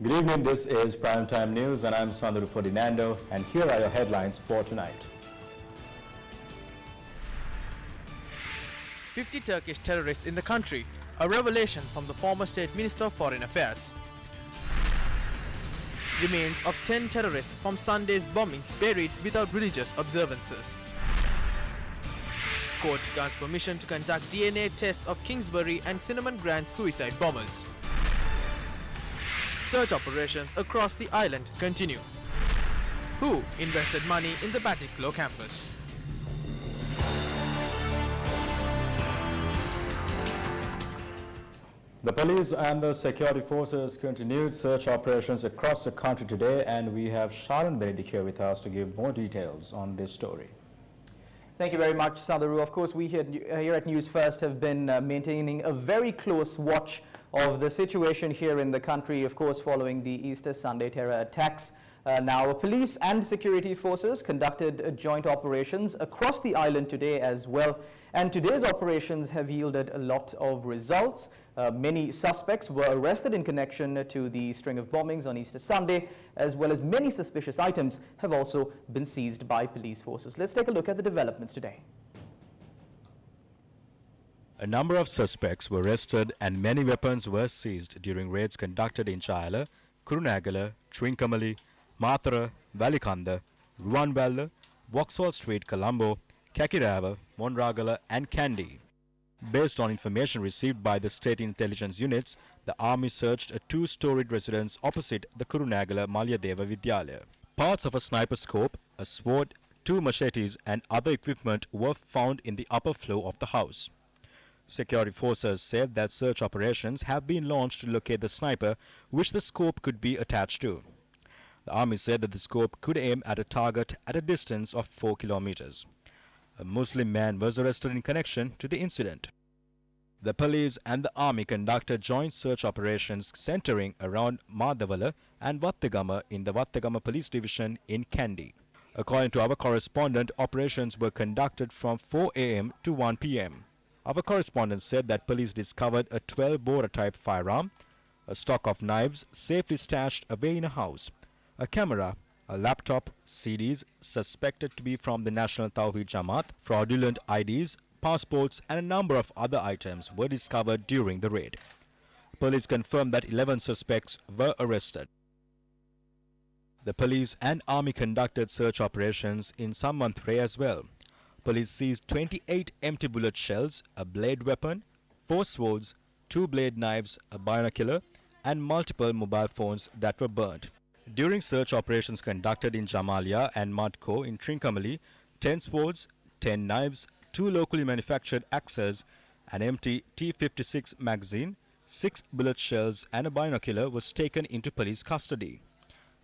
Good evening, this is Primetime News and I'm Sandhu Ferdinando and here are your headlines for tonight. 50 Turkish terrorists in the country, a revelation from the former State Minister of Foreign Affairs. Remains of 10 terrorists from Sunday's bombings buried without religious observances. Court grants permission to conduct DNA tests of Kingsbury and Cinnamon Grand suicide bombers. Search operations across the island continue. Who invested money in the Batticaloa campus? The police and the security forces continued search operations across the country today, and we have Sharon Benedict here with us to give more details on this story. Thank you very much, Sandhu. Of course, we here at News First have been maintaining a very close watch of the situation here in the country, of course, following the Easter Sunday terror attacks. Now, police and security forces conducted joint operations across the island today as well, and today's operations have yielded a lot of results. Many suspects were arrested in connection to the string of bombings on Easter Sunday, as well as many suspicious items have also been seized by police forces. Let's take a look at the developments today. A number of suspects were arrested and many weapons were seized during raids conducted in Chayala, Kurunagala, Trincomalee, Mathura, Valikanda, Ruwanwala, Vauxhall Street, Colombo, Kakirava, Monragala and Kandy. Based on information received by the state intelligence units, the army searched a two-storied residence opposite the Kurunagala Malyadeva Vidyalaya. Parts of a sniper scope, a sword, 2 machetes and other equipment were found in the upper floor of the house. Security forces said that search operations have been launched to locate the sniper, which the scope could be attached to. The army said that the scope could aim at a target at a distance of 4 kilometers. A Muslim man was arrested in connection to the incident. The police and the army conducted joint search operations centering around Madhavala and Vattagama in the Vattagama Police Division in Kandy. According to our correspondent, operations were conducted from 4 a.m. to 1 p.m. Our correspondent said that police discovered a 12-bore type firearm, a stock of knives safely stashed away in a house, a camera, a laptop, CDs suspected to be from the National Tawheed Jamaat, fraudulent IDs, passports and a number of other items were discovered during the raid. Police confirmed that 11 suspects were arrested. The police and army conducted search operations in Samanthre as well. Police seized 28 empty bullet shells, a blade weapon, 4 swords, 2 blade knives, a binocular and multiple mobile phones that were burnt. During search operations conducted in Jamalia and Madko in Trincomalee, 10 swords, 10 knives, 2 locally manufactured axes, an empty T56 magazine, 6 bullet shells and a binocular was taken into police custody.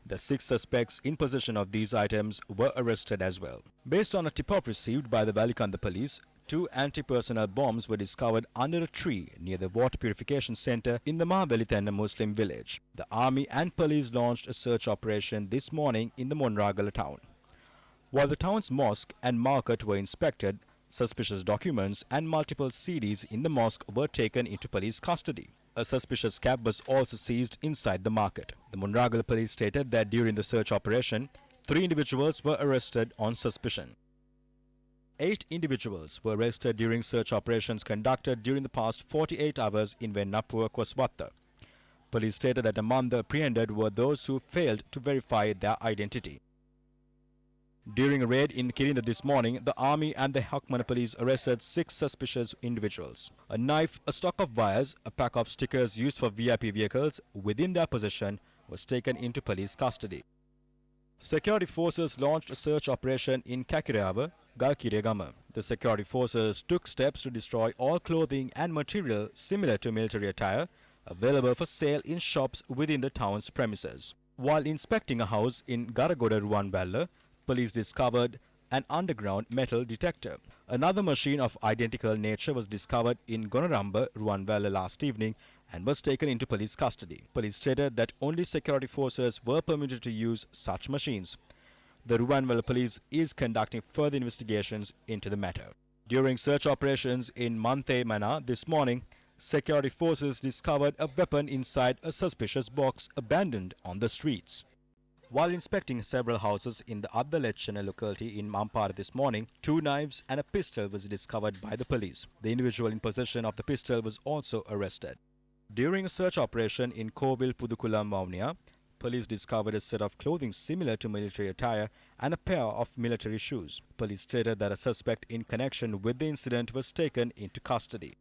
The 6 suspects in possession of these items were arrested as well. Based on a tip-off received by the Valikanda police, 2 anti-personnel bombs were discovered under a tree near the water purification center in the Mahabelitana Muslim village. The army and police launched a search operation this morning in the Monragala town. While the town's mosque and market were inspected, suspicious documents and multiple CDs in the mosque were taken into police custody. A suspicious cab was also seized inside the market. The Monragala police stated that during the search operation, 3 individuals were arrested on suspicion. 8 individuals were arrested during search operations conducted during the past 48 hours in Vennapur, Koswatha. Police stated that among the apprehended were those who failed to verify their identity. During a raid in Kirinda this morning, the army and the Hakmana police arrested 6 suspicious individuals. A knife, a stock of wires, a pack of stickers used for VIP vehicles within their possession was taken into police custody. Security forces launched a search operation in Kakirava, Galkiregama. The security forces took steps to destroy all clothing and material similar to military attire available for sale in shops within the town's premises. While inspecting a house in Garagoda, Ruwanwala, police discovered an underground metal detector. Another machine of identical nature was discovered in Gonaramba, Ruwanwala last evening and was taken into police custody. Police stated that only security forces were permitted to use such machines. The Ruwanwala police is conducting further investigations into the matter. During search operations in Manthe Mana this morning, security forces discovered a weapon inside a suspicious box abandoned on the streets. While inspecting several houses in the Adda Lechana locality in Mampara this morning, 2 knives and a pistol was discovered by the police. The individual in possession of the pistol was also arrested. During a search operation in Kovil Pudukulam, Vavuniya, police discovered a set of clothing similar to military attire and a pair of military shoes. Police stated that a suspect in connection with the incident was taken into custody.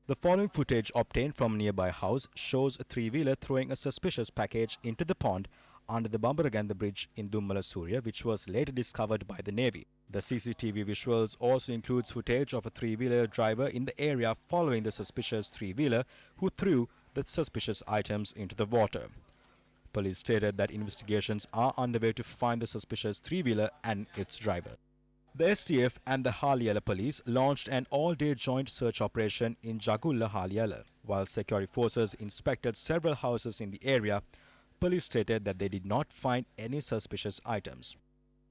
The following footage obtained from a nearby house shows a 3-wheeler throwing a suspicious package into the pond under the Bambaraganda bridge in Dummala Surya, which was later discovered by the Navy. The CCTV visuals also includes footage of a 3-wheeler driver in the area following the suspicious 3-wheeler who threw the suspicious items into the water. Police stated that investigations are underway to find the suspicious 3-wheeler and its driver. The STF and the Halyala police launched an all-day joint search operation in Jagulla, Halyala. While security forces inspected several houses in the area, police stated that they did not find any suspicious items.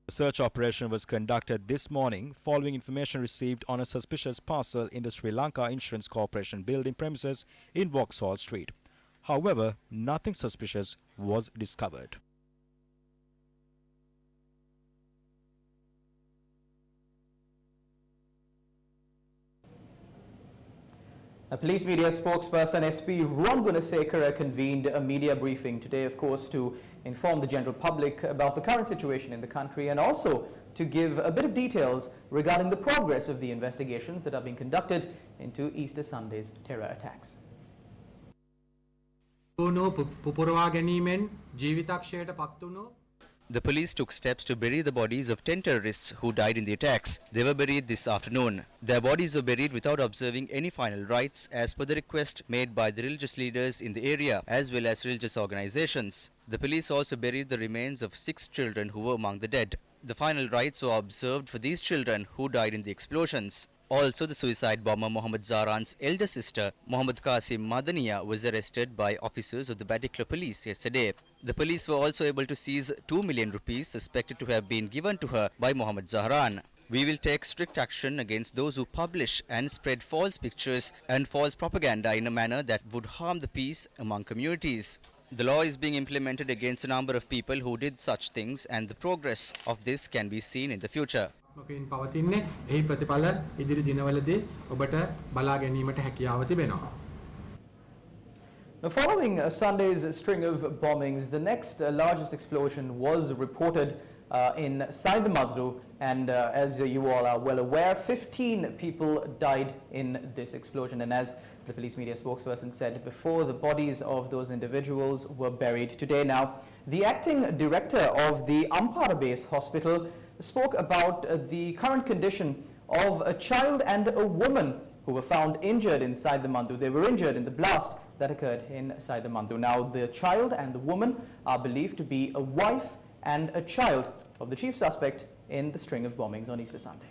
The search operation was conducted this morning following information received on a suspicious parcel in the Sri Lanka Insurance Corporation building premises in Vauxhall Street. However, nothing suspicious was discovered. A police media spokesperson SP Ruwan Gunasekara convened a media briefing today, of course, to inform the general public about the current situation in the country and also to give a bit of details regarding the progress of the investigations that are being conducted into Easter Sunday's terror attacks. The police took steps to bury the bodies of 10 terrorists who died in the attacks. They were buried this afternoon. Their bodies were buried without observing any final rites as per the request made by the religious leaders in the area as well as religious organizations. The police also buried the remains of 6 children who were among the dead. The final rites were observed for these children who died in the explosions. Also, the suicide bomber Mohammed Zaran's elder sister, Mohammed Qasim Madaniya, was arrested by officers of the Batikla police yesterday. The police were also able to seize 2 million rupees suspected to have been given to her by Mohammed Zahran. We will take strict action against those who publish and spread false pictures and false propaganda in a manner that would harm the peace among communities. The law is being implemented against a number of people who did such things, and the progress of this can be seen in the future. Now, following Sunday's string of bombings, the next largest explosion was reported in Saidamadru, and as you all are well aware, 15 people died in this explosion. And as the police media spokesperson said before, the bodies of those individuals were buried today. Now, the acting director of the Ampara Base Hospital spoke about the current condition of a child and a woman who were found injured inside the Mandu. They were injured in the blast that occurred inside the Mandu. Now, the child and the woman are believed to be a wife and a child of the chief suspect in the string of bombings on Easter Sunday.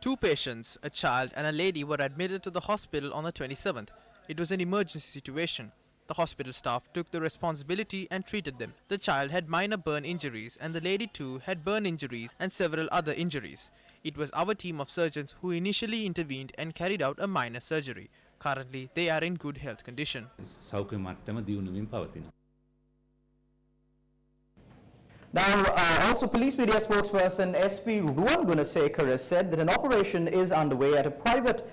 Two patients, a child and a lady, were admitted to the hospital on the 27th. It was an emergency situation. The hospital staff took the responsibility and treated them. The child had minor burn injuries and the lady too had burn injuries and several other injuries. It was our team of surgeons who initially intervened and carried out a minor surgery. Currently, they are in good health condition. Now, also police media spokesperson SP Ruwan Gunasekara said that an operation is underway at a private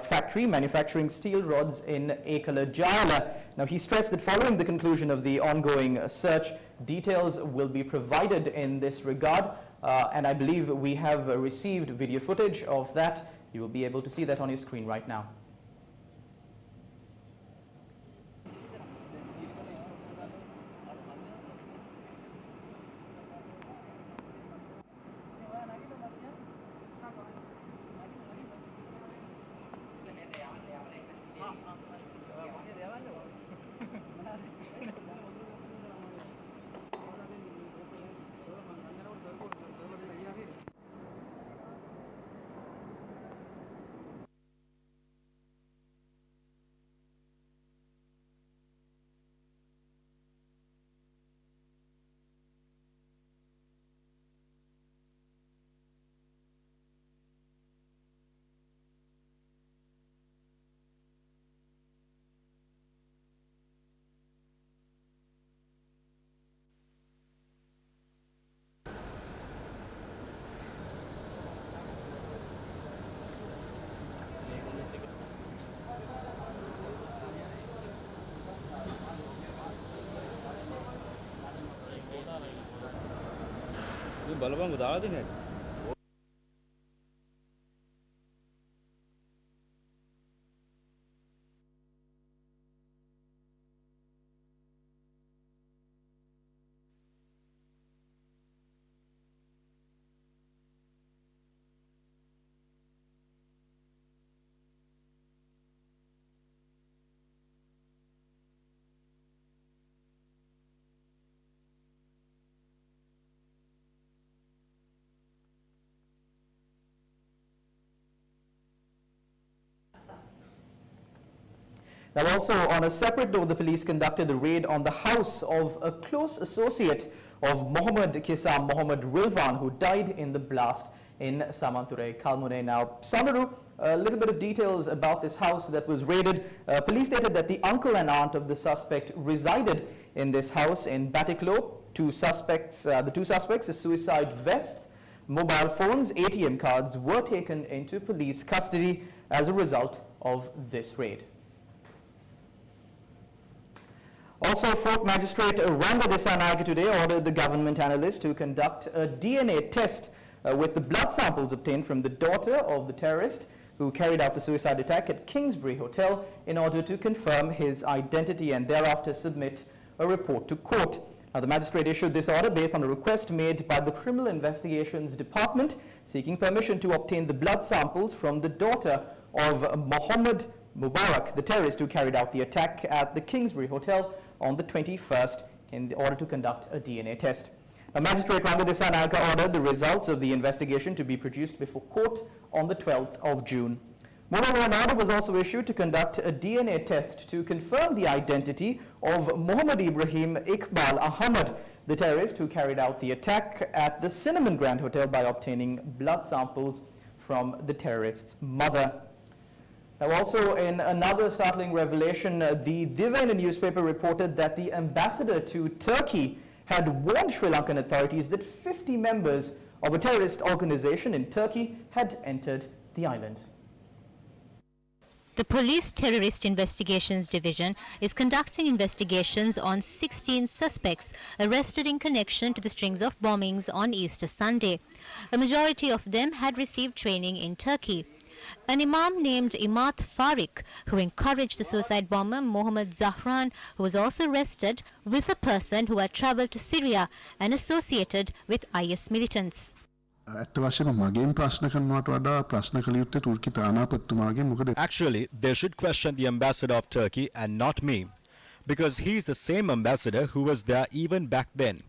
factory manufacturing steel rods in Ekala Jala. Now, he stressed that following the conclusion of the ongoing search, details will be provided in this regard, and I believe we have received video footage of that. You will be able to see that on your screen right now. බලපංගු දාලා දෙන්න. Now also, on a separate note, the police conducted a raid on the house of a close associate of Mohammed Kisam Mohammed Rilvan, who died in the blast in Samanture, Kalmune. Now, Sandaru, a little bit of details about this house that was raided. Police stated that the uncle and aunt of the suspect resided in this house in Batiklo. The two suspects, a suicide vest, mobile phones, ATM cards were taken into police custody as a result of this raid. Also, Fort Magistrate Ranga Desanayake today ordered the government analyst to conduct a DNA test with the blood samples obtained from the daughter of the terrorist who carried out the suicide attack at Kingsbury Hotel in order to confirm his identity and thereafter submit a report to court. Now, the magistrate issued this order based on a request made by the Criminal Investigations Department seeking permission to obtain the blood samples from the daughter of Mohammed Mubarak, the terrorist who carried out the attack at the Kingsbury Hotel on the 21st in order to conduct a DNA test. Now, Magistrate Ranga Desanayake ordered the results of the investigation to be produced before court on the 12th of June. Moreover, an order was also issued to conduct a DNA test to confirm the identity of Muhammad Ibrahim Iqbal Ahmad, the terrorist who carried out the attack at the Cinnamon Grand Hotel by obtaining blood samples from the terrorist's mother. Now, also in another startling revelation, the Divana newspaper reported that the ambassador to Turkey had warned Sri Lankan authorities that 50 members of a terrorist organization in Turkey had entered the island. The Police Terrorist Investigations Division is conducting investigations on 16 suspects arrested in connection to the strings of bombings on Easter Sunday. A majority of them had received training in Turkey. An imam named Imat Farik, who encouraged the suicide bomber Mohammed Zahran, who was also arrested with a person who had travelled to Syria and associated with IS militants. Actually, they should question the ambassador of Turkey and not me, because he is the same ambassador who was there even back then.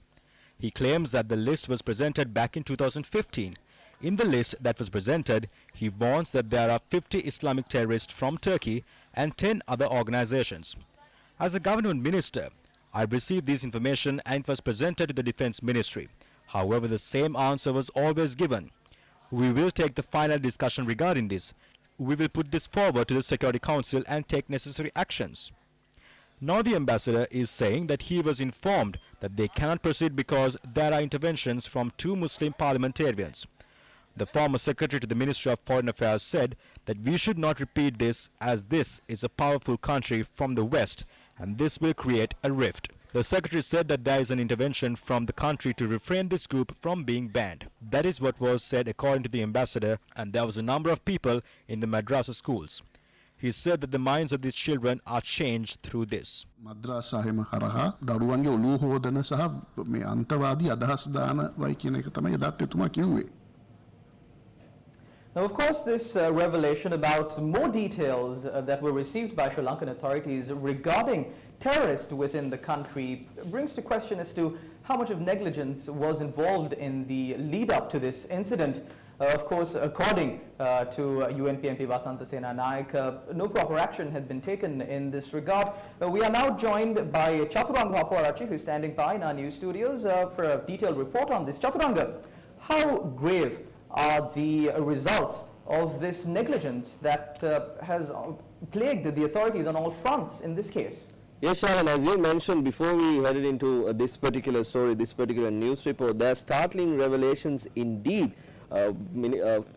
He claims that the list was presented back in 2015. In the list that was presented, he warns that there are 50 Islamic terrorists from Turkey and 10 other organizations. As a government minister, I received this information and it was presented to the Defense Ministry. However, the same answer was always given. We will take the final discussion regarding this. We will put this forward to the Security Council and take necessary actions. Now the ambassador is saying that he was informed that they cannot proceed because there are interventions from 2 Muslim parliamentarians. The former secretary to the Ministry of Foreign Affairs said that we should not repeat this as this is a powerful country from the West and this will create a rift. The secretary said that there is an intervention from the country to refrain this group from being banned. That is what was said according to the ambassador, and there was a number of people in the madrasa schools. He said that the minds of these children are changed through this. madrasa එහෙම හරහා දරුවන්ගේ ඔළුව හොදන සහ මේ අන්තවාදී අදහස් දාන වයි කියන එක තමයි එදාත් එතුමා කිව්වේ. Now, of course, this revelation about more details that were received by Sri Lankan authorities regarding terrorists within the country brings to question as to how much of negligence was involved in the lead-up to this incident. Of course, according to UNPMP Vasantha Senanayak, no proper action had been taken in this regard. We are now joined by Chaturanga Aparachi, who is standing by in our news studios for a detailed report on this. Chaturanga, how grave are the results of this negligence that has plagued the authorities on all fronts in this case? Yes, Sharon, as you mentioned before we headed into this particular story, this particular news report, there are startling revelations indeed.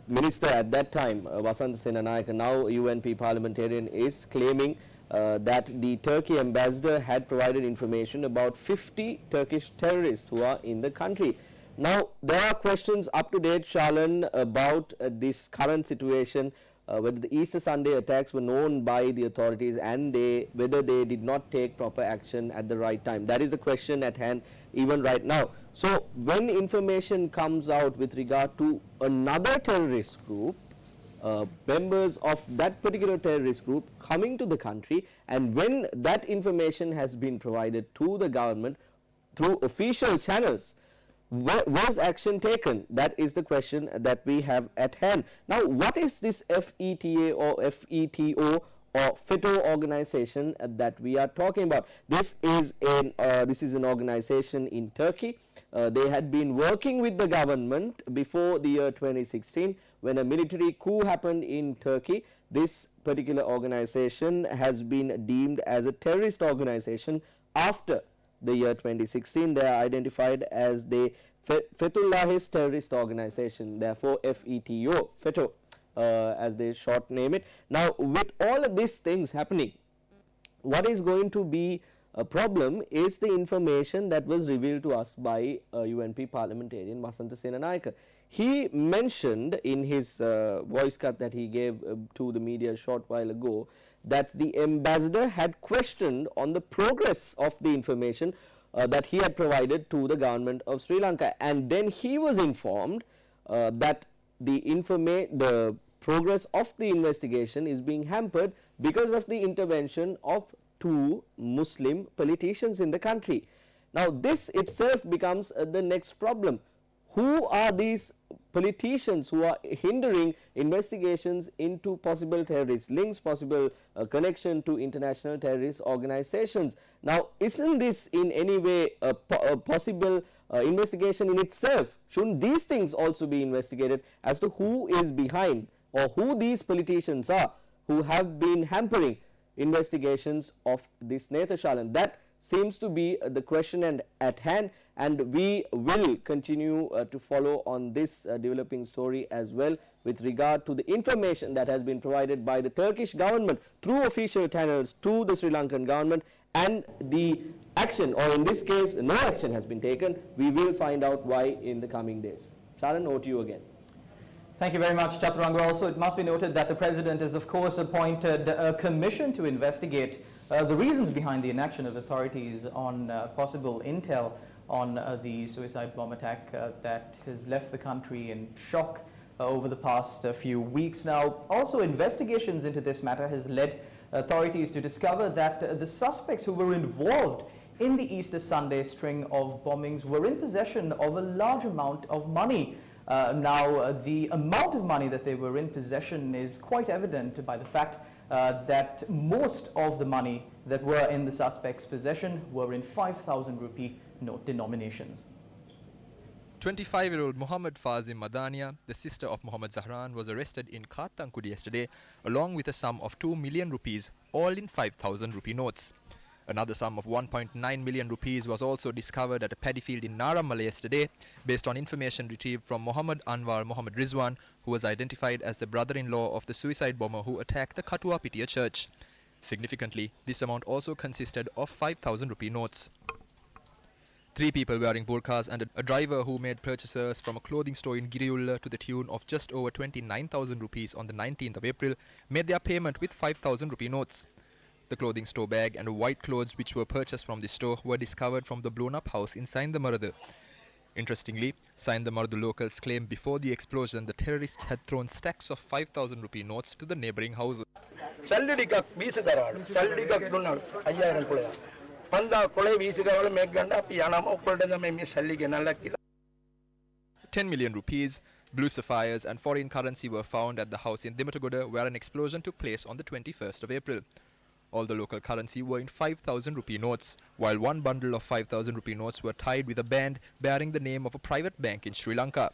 Minister at that time, Vasantha Senanayak, now UNP parliamentarian, is claiming that the Turkey ambassador had provided information about 50 Turkish terrorists who are in the country. Now, there are questions up to date, Shalan, about this current situation, whether the Easter Sunday attacks were known by the authorities and whether they did not take proper action at the right time. That is the question at hand even right now. So, when information comes out with regard to another terrorist group, members of that particular terrorist group coming to the country, and when that information has been provided to the government through official channels, was action taken? That is the question that we have at hand. Now, what is this FETA or FETO or FETO organization that we are talking about? This is an organization in Turkey. They had been working with the government before the year 2016 when a military coup happened in Turkey. This particular organization has been deemed as a terrorist organization after the year 2016. They are identified as the Fethullahist terrorist organization, therefore FETO, FETO as they short name it. Now, with all of these things happening, what is going to be a problem is the information that was revealed to us by UNP parliamentarian Wasantha Senanayake. He mentioned in his voice cut that he gave to the media a short while ago that the ambassador had questioned on the progress of the information that he had provided to the government of Sri Lanka, and then he was informed that the progress of the investigation is being hampered because of the intervention of two Muslim politicians in the country. Now, this itself becomes the next problem. Who are these politicians who are hindering investigations into possible terrorist links, possible connection to international terrorist organizations? Now, isn't this in any way a possible investigation in itself? Shouldn't these things also be investigated as to who is behind or who these politicians are who have been hampering investigations of this Nethershalen? That seems to be the question at hand, and we will continue to follow on this developing story as well with regard to the information that has been provided by the Turkish government through official channels to the Sri Lankan government, and the action, or in this case no action has been taken. We will find out why in the coming days. Sharon, over to you again. Thank you very much, Chaturanga. Also, it must be noted that the President has, of course, appointed a commission to investigate the reasons behind the inaction of authorities on possible intel on the suicide bomb attack that has left the country in shock over the past few weeks. Now, also investigations into this matter has led authorities to discover that the suspects who were involved in the Easter Sunday string of bombings were in possession of a large amount of money. Now, the amount of money that they were in possession is quite evident by the fact that most of the money that were in the suspects' possession were in 5,000 rupee note denominations. 25-year-old Muhammad Fazim Madania, the sister of Muhammad Zahran, was arrested in Kattankud yesterday along with a sum of 2 million rupees, all in 5,000 rupee notes. Another sum of 1.9 million rupees was also discovered at a paddy field in Naramala yesterday, based on information retrieved from Muhammad Anwar Muhammad Rizwan, who was identified as the brother-in-law of the suicide bomber who attacked the Katua Pitiya church. Significantly, this amount also consisted of 5,000 rupee notes. 3 people wearing burqas and a driver who made purchases from a clothing store in Giriulla to the tune of just over 29,000 rupees on the 19th of April made their payment with 5,000 rupee notes. The clothing store bag and white clothes which were purchased from the store were discovered from the blown-up house in Saindamaradu. Interestingly, Saindamaradu locals claimed before the explosion the terrorists had thrown stacks of 5,000 rupee notes to the neighbouring houses. 10 million rupees, blue sapphires and foreign currency were found at the house in Dimatagoda, where an explosion took place on the 21st of April. All the local currency were in 5,000 rupee notes, while one bundle of 5,000 rupee notes were tied with a band bearing the name of a private bank in Sri Lanka.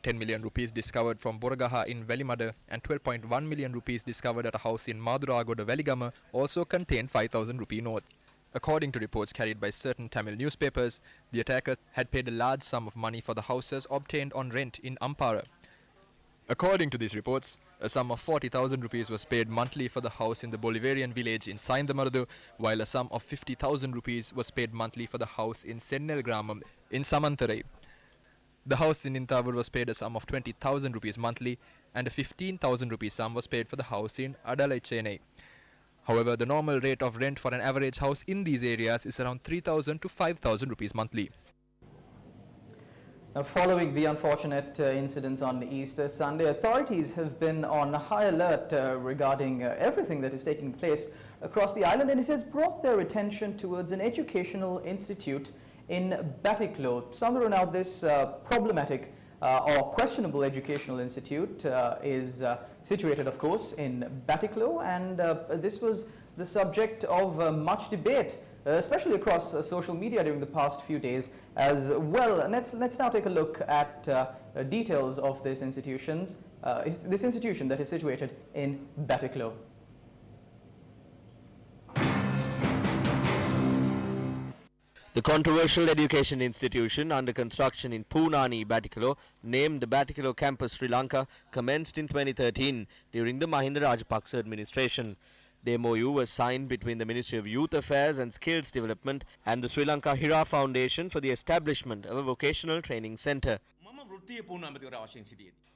10 million rupees discovered from Boragaha in Velimada and 12.1 million rupees discovered at a house in Maduragoda Veligama also contained 5,000 rupee notes. According to reports carried by certain Tamil newspapers, the attackers had paid a large sum of money for the houses obtained on rent in Ampara. According to these reports, a sum of 40,000 rupees was paid monthly for the house in the Bolivarian village in Saindamaradu, while a sum of 50,000 rupees was paid monthly for the house in Sennel Gramam in Samantarai. The house in Intawur was paid a sum of 20,000 rupees monthly, and a 15,000 rupees sum was paid for the house in Adalai, Chennai. However, the normal rate of rent for an average house in these areas is around 3,000 to 5,000 rupees monthly. Now, following the unfortunate incidents on Easter Sunday, authorities have been on high alert regarding everything that is taking place across the island, and it has brought their attention towards an educational institute in Batiklo. Sandro, now this problematic or questionable educational institute is situated, of course, in Batiklo, and this was the subject of much debate, especially across social media during the past few days as well. Let's now take a look at details of this institution that is situated in Batiklo. The controversial education institution under construction in Poonani, Batiklo, named the Batiklo Campus Sri Lanka, commenced in 2013 during the Mahinda Rajapaksa administration. The MOU was signed between the Ministry of Youth Affairs and Skills Development and the Sri Lanka Hira Foundation for the establishment of a vocational training centre.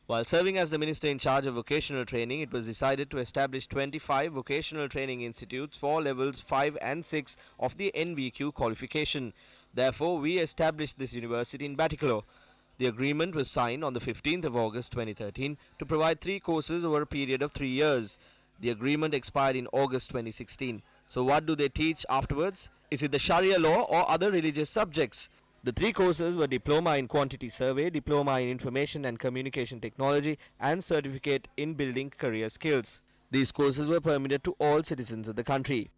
While serving as the minister in charge of vocational training, it was decided to establish 25 vocational training institutes for levels 5 and 6 of the NVQ qualification. Therefore, we established this university in Batiklo. The agreement was signed on the 15th of August 2013 to provide 3 courses over a period of 3 years. The agreement expired in August 2016. So what do they teach afterwards? Is it the Sharia law or other religious subjects? The 3 courses were Diploma in Quantity Survey, Diploma in Information and Communication Technology and Certificate in Building Career Skills. These courses were permitted to all citizens of the country.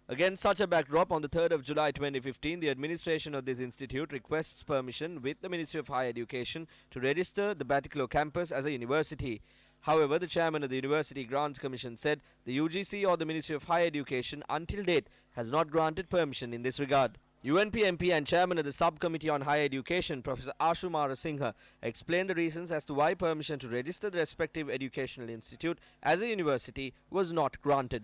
Against such a backdrop, on the 3rd of July 2015, the administration of this institute requests permission with the Ministry of Higher Education to register the Batiklo campus as a university. However, the chairman of the University Grants Commission said the UGC or the Ministry of Higher Education until date has not granted permission in this regard. UNP MP and chairman of the Subcommittee on Higher Education, Professor Ashu Marasinghe, explained the reasons as to why permission to register the respective educational institute as a university was not granted.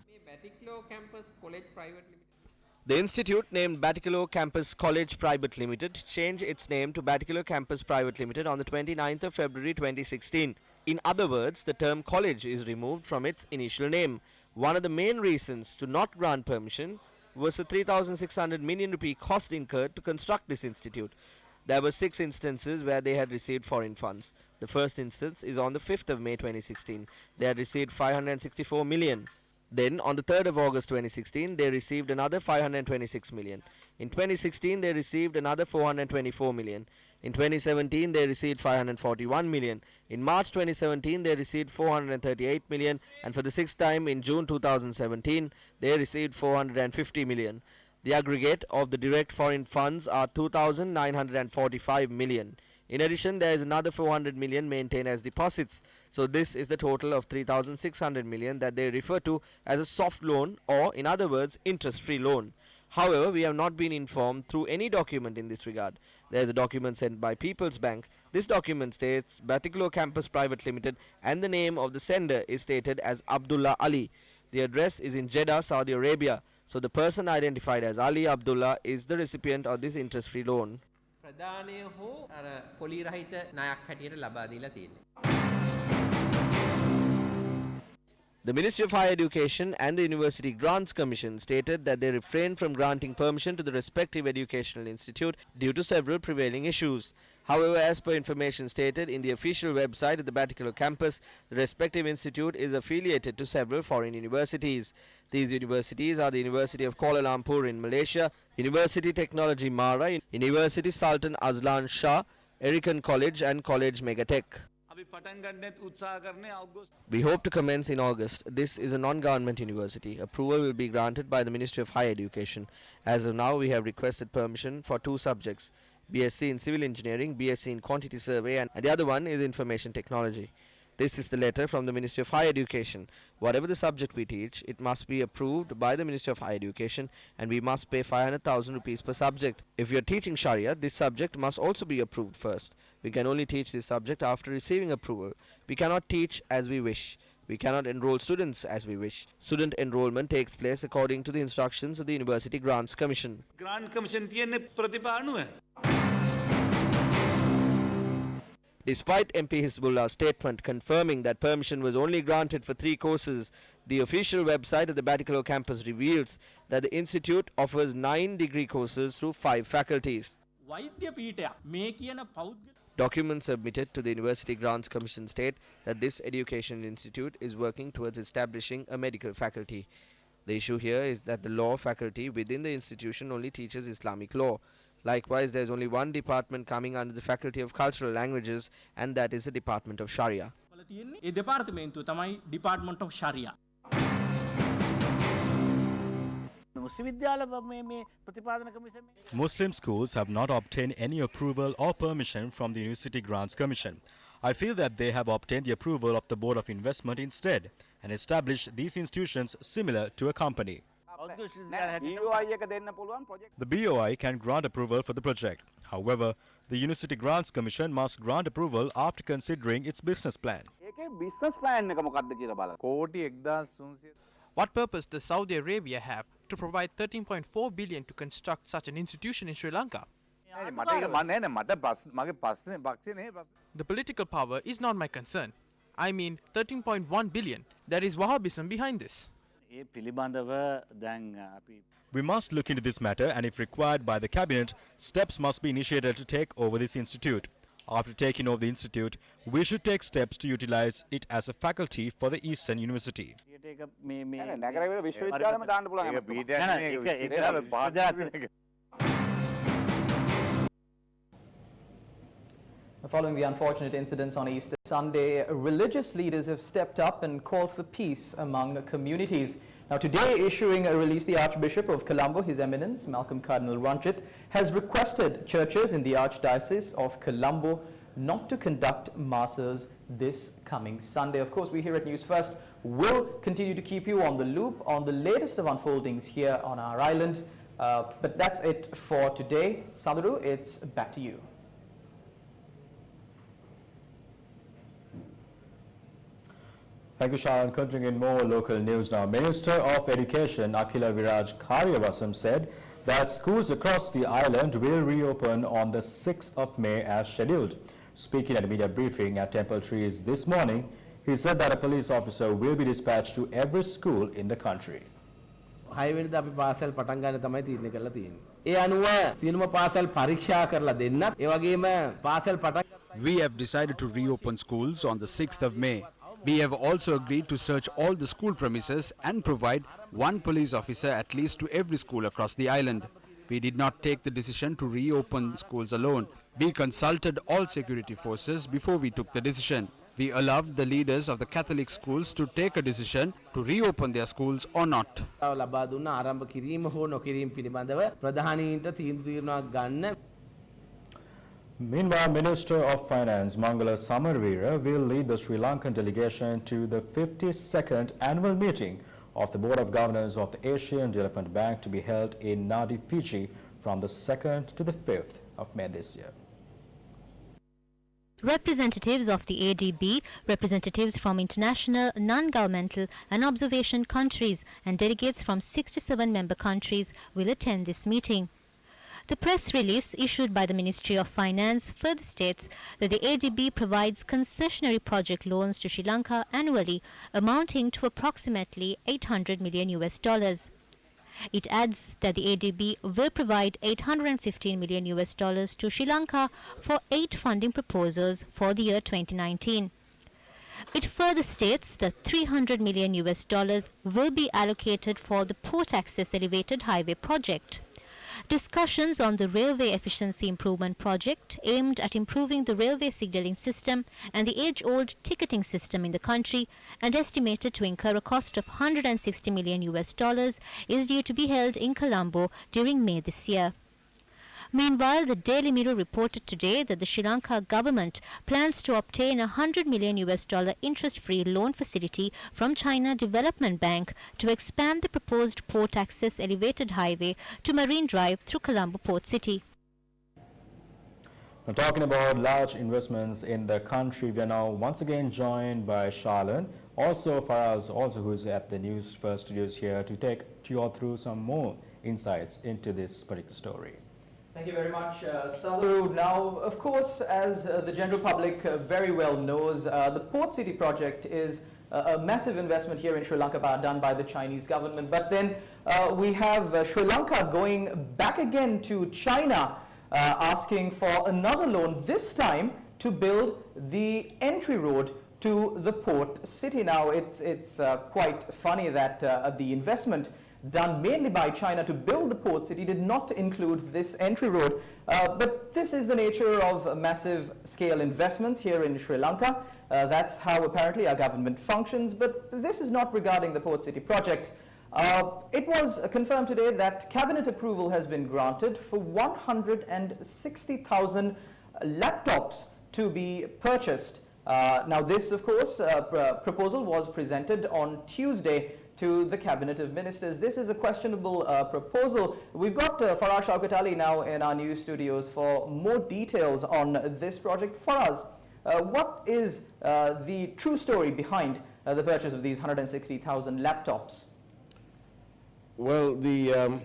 The institute, named Batiklo Campus College Private Limited, changed its name to Batiklo Campus Private Limited on the 29th of February 2016. In other words, the term college is removed from its initial name. One of the main reasons to not grant permission was the 3,600 million rupee cost incurred to construct this institute. There were 6 instances where they had received foreign funds. The first instance is on the 5th of May 2016. They had received 564 million. Then, on the 3rd of August 2016, they received another 526 million. In 2016, they received another 424 million. In 2017, they received 541 million. In March 2017, they received 438 million. And for the 6th time in June 2017, they received 450 million. The aggregate of the direct foreign funds are 2,945 million. In addition, there is another 400 million maintained as deposits. So this is the total of 3,600 million that they refer to as a soft loan, or in other words, interest-free loan. However, we have not been informed through any document in this regard. There is a document sent by People's Bank. This document states Batiklo Campus Private Limited and the name of the sender is stated as Abdullah Ali. The address is in Jeddah, Saudi Arabia. So the person identified as Ali Abdullah is the recipient of this interest-free loan. The Ministry of Higher Education and the University Grants Commission stated that they refrained from granting permission to the respective educational institute due to several prevailing issues. However, as per information stated in the official website of the Batiklo campus, the respective institute is affiliated to several foreign universities. These universities are the University of Kuala Lumpur in Malaysia, University Technology Mara, University Sultan Azlan Shah, Erican College and College Megatech. We hope to commence in August. This is a non-government university. Approval will be granted by the Ministry of Higher Education. As of now, we have requested permission for 2 subjects, BSc in Civil Engineering, BSc in Quantity Survey, and the other one is Information Technology. This is the letter from the Ministry of Higher Education. Whatever the subject we teach, it must be approved by the Ministry of Higher Education, and we must pay 500,000 rupees per subject. If we are teaching Sharia, this subject must also be approved first. We can only teach this subject after receiving approval. We cannot teach as we wish. We cannot enroll students as we wish. Student enrollment takes place according to the instructions of the University Grants Commission. Grant Commission තියෙන්නේ ප්‍රතිපානුව. Despite MP Hizbullah's statement confirming that permission was only granted for 3 courses, the official website of the Batticaloa campus reveals that the institute offers 9 degree courses through 5 faculties. Documents submitted to the University Grants Commission state that this education institute is working towards establishing a medical faculty. The issue here is that the law faculty within the institution only teaches Islamic law. Likewise, there is only one department coming under the Faculty of Cultural Languages, and that is the Department of Sharia. Department of Sharia. Muslim schools have not obtained any approval or permission from the University Grants Commission. I feel that they have obtained the approval of the Board of Investment instead and established these institutions similar to a company. The BOI can grant approval for the project. However, the University Grants Commission must grant approval after considering its business plan. What purpose does Saudi Arabia have to provide 13.4 billion to construct such an institution in Sri Lanka? The political power is not my concern. I mean 13.1 billion. There is Wahhabism behind this. We must look into this matter, and if required by the cabinet, steps must be initiated to take over this institute. After taking over the institute, we should take steps to utilize it as a faculty for the Eastern University. Following the unfortunate incidents on Easter Sunday, religious leaders have stepped up and called for peace among communities. Now today, issuing a release, the Archbishop of Colombo, His Eminence Malcolm Cardinal Ranjith, has requested churches in the Archdiocese of Colombo not to conduct masses this coming Sunday. Of course, we here at News First will continue to keep you on the loop on the latest of unfoldings here on our island. But that's it for today. Sandru, it's back to you. Thank you, Sharon. Continuing in more local news now. Minister of Education Akhila Viraj Karyavasam said that schools across the island will reopen on the 6th of May as scheduled. Speaking at a media briefing at Temple Trees this morning, he said that a police officer will be dispatched to every school in the country. We have decided to reopen schools on the 6th of May. We have also agreed to search all the school premises and provide one police officer at least to every school across the island. We did not take the decision to reopen schools alone. We consulted all security forces before we took the decision. We allowed the leaders of the Catholic schools to take a decision to reopen their schools or not. Meanwhile, Minister of Finance Mangala Samarveera will lead the Sri Lankan delegation to the 52nd annual meeting of the Board of Governors of the Asian Development Bank to be held in Nadi, Fiji from the 2nd to the 5th of May this year. Representatives of the ADB, representatives from international, non-governmental and observation countries and delegates from 67 member countries will attend this meeting. The press release issued by the Ministry of Finance further states that the ADB provides concessionary project loans to Sri Lanka annually amounting to approximately $800 million. It adds that the ADB will provide $815 million to Sri Lanka for 8 funding proposals for the year 2019. It further states that $300 million will be allocated for the Port Access Elevated Highway project. Discussions on the Railway Efficiency Improvement Project aimed at improving the railway signalling system and the age-old ticketing system in the country and estimated to incur a cost of $160 million is due to be held in Colombo during May this year. Meanwhile, the Daily Mirror reported today that the Sri Lanka government plans to obtain a $100 million interest-free loan facility from China Development Bank to expand the proposed port access elevated highway to Marine Drive through Colombo Port City. Now, talking about large investments in the country, we are now once again joined by Charlene Also, Faraz, who is at the News First studios here to take you all through some more insights into this particular story. Thank you very much, Sadharu. Now, of course, as the general public very well knows, the Port City project is a massive investment here in Sri Lanka done by the Chinese government. But then we have Sri Lanka going back again to China, asking for another loan, this time to build the entry road to the port city. Now, it's quite funny that the investment done mainly by China to build the port city did not include this entry road. But this is the nature of massive scale investments here in Sri Lanka. That's how apparently our government functions, but this is not regarding the port city project. It was confirmed today that cabinet approval has been granted for 160,000 laptops to be purchased. Now this, of course, proposal was presented on Tuesday to the Cabinet of Ministers. This is a questionable proposal. We've got Faraz Shaukat Ali now in our news studios for more details on this project. Faraz, what is the true story behind the purchase of these 160,000 laptops? Well, the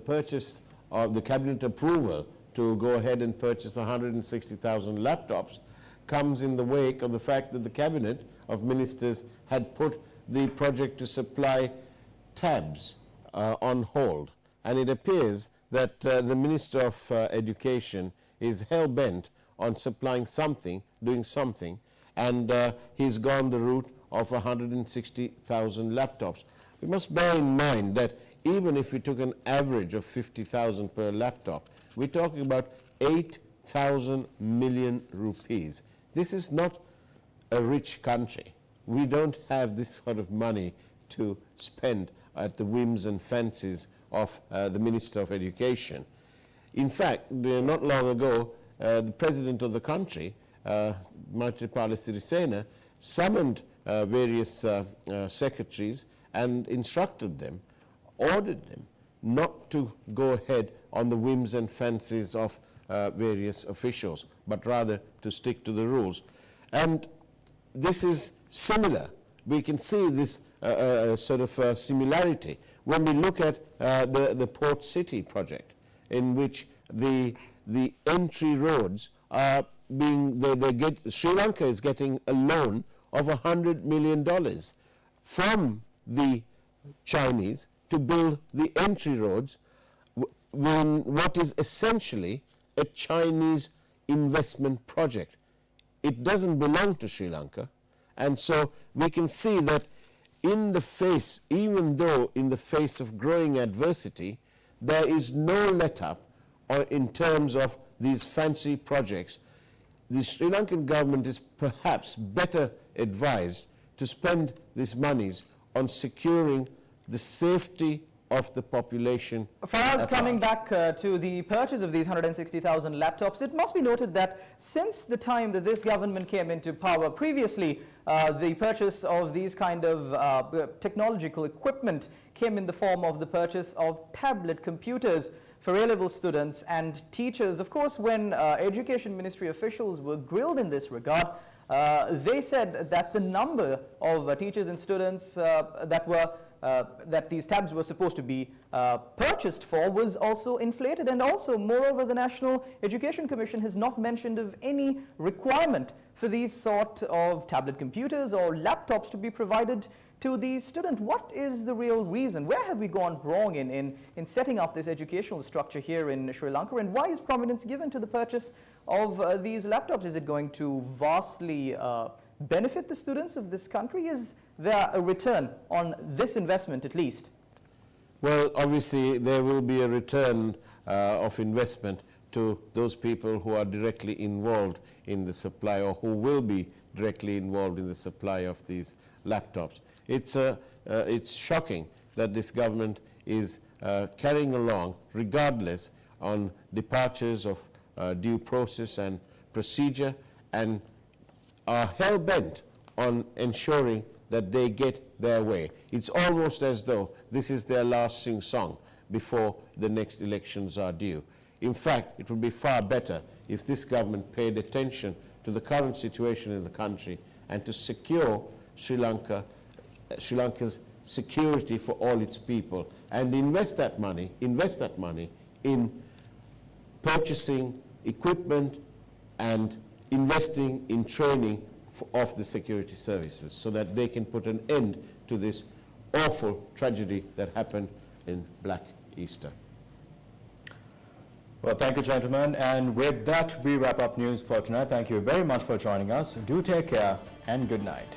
purchase of the cabinet approval to go ahead and purchase 160,000 laptops comes in the wake of the fact that the Cabinet of Ministers had put the project to supply tabs on hold. And it appears that the Minister of Education is hell-bent on supplying something, doing something, and he's gone the route of 160,000 laptops. We must bear in mind that even if we took an average of 50,000 per laptop, we're talking about 8,000 million rupees. This is not a rich country. We don't have this sort of money to spend at the whims and fancies of the Minister of Education. In fact, not long ago, the President of the country, Maithripala Sirisena, summoned various secretaries and instructed them, ordered them not to go ahead on the whims and fancies of various officials, but rather to stick to the rules. And this is similar. We can see this sort of similarity when we look at the Port City project, in which the entry roads are being, Sri Lanka is getting a loan of $100 million from the Chinese to build the entry roads, when what is essentially a Chinese investment project. It doesn't belong to Sri Lanka, and so we can see that in the face, even though in the face of growing adversity, there is no let-up in terms of these fancy projects. The Sri Lankan government is perhaps better advised to spend these monies on securing the safety of the population. Faraz, coming back to the purchase of these 160,000 laptops, it must be noted that since the time that this government came into power previously, the purchase of these kind of technological equipment came in the form of the purchase of tablet computers for A-level students and teachers. Of course, when Education Ministry officials were grilled in this regard, they said that the number of teachers and students that these tabs were supposed to be purchased for was also inflated, and also, moreover, the National Education Commission has not mentioned of any requirement for these sort of tablet computers or laptops to be provided to these students. What is the real reason? Where have we gone wrong in setting up this educational structure here in Sri Lanka, and why is prominence given to the purchase of these laptops? Is it going to vastly benefit the students of this country? Is there a return on this investment at least? Well, obviously there will be a return of investment to those people who are directly involved in the supply, or who will be directly involved in the supply of these laptops. It's shocking that this government is carrying along, regardless, on departures of due process and procedure, and are hell-bent on ensuring that they get their way. It's almost as though this is their last sing-song before the next elections are due. In fact, it would be far better if this government paid attention to the current situation in the country and to secure Sri Lanka's security for all its people, and invest that money in purchasing equipment and investing in training of the security services so that they can put an end to this awful tragedy that happened in Black Easter. Well, thank you, gentlemen. And with that, we wrap up news for tonight. Thank you very much for joining us. Do take care and good night.